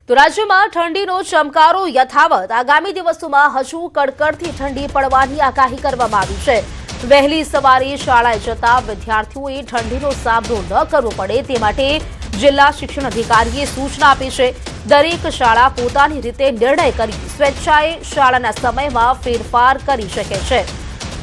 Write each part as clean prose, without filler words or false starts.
તો રાજ્યમાં ઠંડીનો ચમકારો યથાવત આગામી દિવસોમાં હજુ કડકડતી ઠંડી પડવાની આગાહી કરવામાં આવી છે। વહેલી સવારે શાળાએ જતા વિદ્યાર્થીઓએ ઠંડીનો સામનો ન કરવો પડે તે માટે જિલ્લા શિક્ષણ અધિકારીએ સૂચના આપી છે। દરેક શાળા પોતાની રીતે નિર્ણય કરી સ્વેચ્છાએ શાળાના સમયમાં ફેરફાર કરી શકે છે।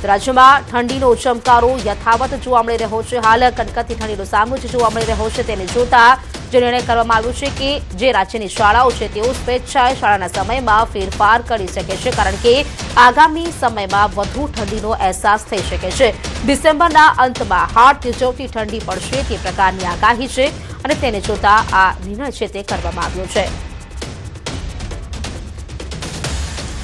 રાજ્યમાં ઠંડીનો ચમકારો યથાવત જોવા મળી રહ્યો છે। હાલ કડકડતી ઠંડીનો સામનો જોવા મળી રહ્યો છે તેને જોતા જે નિર્ણય કરવામાં આવ્યો છે કે જે રાજ્યની શાળાઓ છે તેઓ સ્વેચ્છાએ શાળાના સમયમાં ફેરફાર કરી શકે છે, કારણ કે આગામી સમયમાં વધુ ઠંડીનો અહેસાસ થઈ શકે છે। ડિસેમ્બરના અંતમાં હાડ થીજવતી ઠંડી પડશે તે પ્રકારની આગાહી છે અને તેને જોતા આ નિર્ણય છે તે કરવામાં આવ્યો છે।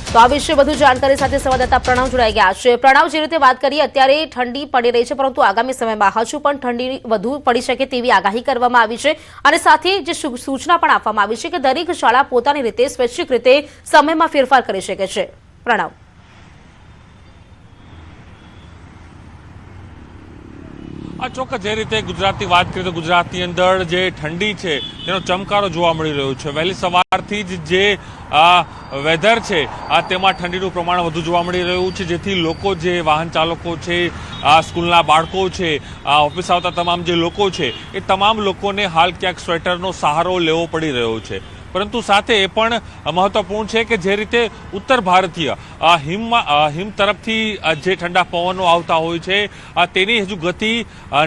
તો આ વિશે વધુ જાણકારી સાથે સંવાદદાતા પ્રણવ જોડાઈ ગયા છે। પ્રણવ, જે રીતે વાત કરીએ અત્યારે ઠંડી પડી રહી છે, પરંતુ આગામી સમયમાં હજુ પણ ઠંડી વધુ પડી શકે તેવી આગાહી કરવામાં આવી છે અને સાથે જે સૂચના પણ આપવામાં આવી છે કે દરેક શાળા પોતાની રીતે સ્વૈચ્છિક રીતે સમયમાં ફેરફાર કરી શકે છે। પ્રણવ, આ ચોક્કસ જે રીતે ગુજરાતની વાત કરીએ તો ગુજરાતની અંદર જે ઠંડી છે તેનો ચમકારો જોવા મળી રહ્યો છે। વહેલી સવારથી જ જે વેધર છે તેમાં ઠંડીનું પ્રમાણ વધુ જોવા મળી રહ્યું છે, જેથી લોકો જે વાહન ચાલકો છે, સ્કૂલના બાળકો છે, ઓફિસ આવતા તમામ જે લોકો છે એ તમામ લોકોને હાલ ક્યાંક સ્વેટરનો સહારો લેવો પડી રહ્યો છે। પરંતુ સાથે એ પણ મહત્વપૂર્ણ છે કે જે રીતે ઉત્તર ભારતીય હિમ તરફથી જે ઠંડા પવનો આવતા હોય છે તેની હજુ ગતિ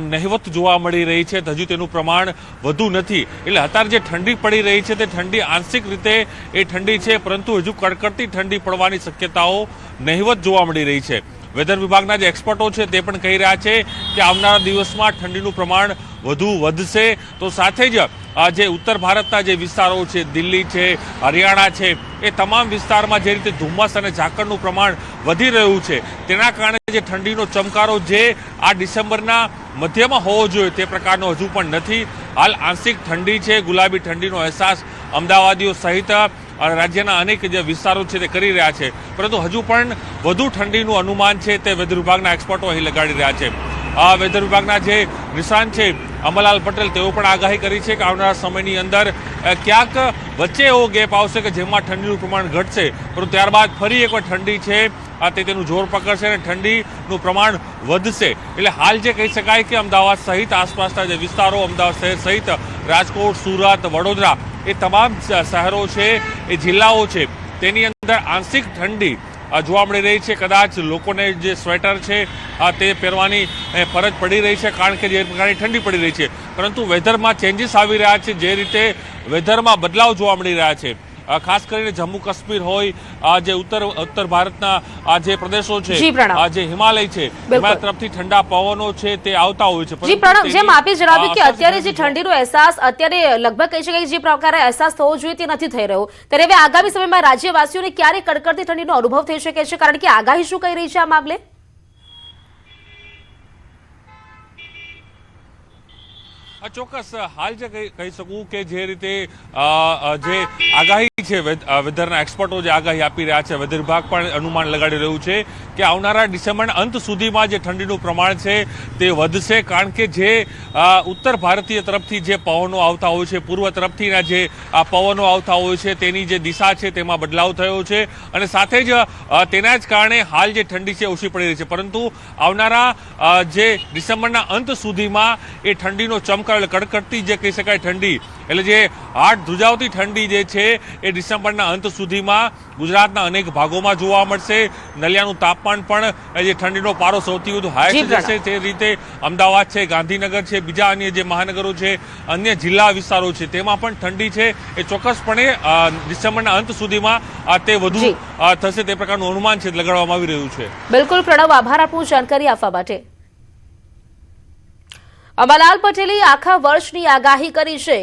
નહિવત જોવા મળી રહી છે, હજુ તેનું પ્રમાણ વધુ નથી। એટલે અત્યારે જે ઠંડી પડી રહી છે તે ઠંડી આંશિક રીતે એ ઠંડી છે, પરંતુ હજુ કડકડતી ઠંડી પડવાની શક્યતાઓ નહિવત જોવા મળી રહી છે। વેધર વિભાગના જે એક્સપર્ટો છે તે પણ કહી રહ્યા છે કે આવનારા દિવસમાં ઠંડીનું પ્રમાણ વધુ વધશે। તો સાથે જ જે ઉત્તર ભારતના જે વિસ્તારો છે, દિલ્હી છે, હરિયાણા છે, એ તમામ વિસ્તારમાં જે રીતે ધુમ્મસ અને ઝાકળનું પ્રમાણ વધી રહ્યું છે તેના કારણે જે ઠંડીનો ચમકારો જે આ ડિસેમ્બરના મધ્યમાં હોવો જોઈએ તે પ્રકારનો હજુ પણ નથી। હાલ આંશિક ઠંડી છે, ગુલાબી ઠંડીનો અહેસાસ અમદાવાદીઓ સહિત રાજ્યના અનેક જે વિસ્તારો છે તે કરી રહ્યા છે, પરંતુ હજુ પણ વધુ ઠંડીનું અનુમાન છે તે વેધર વિભાગના એક્સપર્ટો અહીં લગાડી રહ્યા છે। વેધર વિભાગના જે નિષ્ણાત છે અમરલાલ પટેલ, તેઓ પણ આગાહી કરી છે કે આવનારા સમયની અંદર ક્યાંક વચ્ચે એવો ગેપ આવશે કે જેમાં ઠંડીનું પ્રમાણ ઘટશે, પરંતુ ત્યારબાદ ફરી એકવાર ઠંડી છે તે તેનું જોર પકડશે અને ઠંડીનું પ્રમાણ વધશે। એટલે હાલ જે કહી શકાય કે અમદાવાદ સહિત આસપાસના જે વિસ્તારો, અમદાવાદ શહેર સહિત રાજકોટ, સુરત, વડોદરા, એ તમામ શહેરો છે, એ જિલ્લાઓ છે, તેની અંદર આંશિક ઠંડી જોવા મળી રહી છે। કદાચ લોકોને જે સ્વેટર છે તે પહેરવાની ફરજ પડી રહી છે, કારણ કે જે પ્રકારની ઠંડી પડી રહી છે, પરંતુ વેધરમાં ચેન્જીસ આવી રહ્યા છે। જે રીતે વેધરમાં બદલાવ જોવા મળી રહ્યા છે, ખાસ કરીને જમ્મુ કાશ્મીર હોય, જે ઉત્તર ભારતના જે પ્રદેશો છે, જે હિમાલય છે, હિમાલય તરફથી ઠંડા પવનો છે તે આવતા હોય છે। જી પ્રણવ, જેમ આપે જણાવ્યું કે અત્યારે જે ઠંડીનો અહેસાસ અત્યારે લગભગ કહી શકાય જે પ્રકારે અહેસાસ થવો જોઈએ તે નથી થઈ રહ્યો, ત્યારે હવે આગામી સમયમાં રાજ્યવાસીઓને ક્યારે કડકડતી ઠંડીનો અનુભવ થઈ શકે છે, કારણ કે આગાહી શું કહી રહી છે આ મામલે? ચોક્કસ હાલ જે કહી શકું કે જે રીતે જે આગાહી છે, વેધરના એક્સપર્ટો જે આગાહી આપી રહ્યા છે, વેધર વિભાગ પણ અનુમાન લગાડી રહ્યું છે કે આવનારા ડિસેમ્બરના અંત સુધીમાં જે ઠંડીનું પ્રમાણ છે તે વધશે, કારણ કે જે ઉત્તર ભારતીય તરફથી જે પવનો આવતા હોય છે, પૂર્વ તરફથીના જે પવનો આવતા હોય છે તેની જે દિશા છે તેમાં બદલાવ થયો છે અને સાથે જ તેના જ કારણે હાલ જે ઠંડી છે ઓછી પડી રહી છે, પરંતુ આવનારા જે ડિસેમ્બરના અંત સુધીમાં એ ઠંડીનો ચમકારો, કડકડતી જે કહી શકાય ઠંડી, એટલે જે હાડ ધ્રુજાવતી ઠંડી જે છે એ ડિસેમ્બરના અંત સુધીમાં ગુજરાતના અનેક ભાગોમાં જોવા મળશે। નલિયાનું તાપમાન પણ જે ઠંડીનો પારો સૌથી વધુ હાઈએસ્ટ જશે, તે રીતે અમદાવાદ છે, ગાંધીનગર છે, બીજા અન્ય જે મહાનગરો છે, અન્ય જિલ્લા વિસ્તારો છે, તેમાં પણ ઠંડી છે એ ચોક્કસપણે ડિસેમ્બરના અંત સુધીમાં તે વધુ થશે તે પ્રકારનું અનુમાન છે લગાડવામાં આવી રહ્યું છે। બિલકુલ પ્રણવ, આભાર આપનું જાણકારી આપવા માટે। અમરલાલ પટેલે આખા વર્ષની આગાહી કરી છે।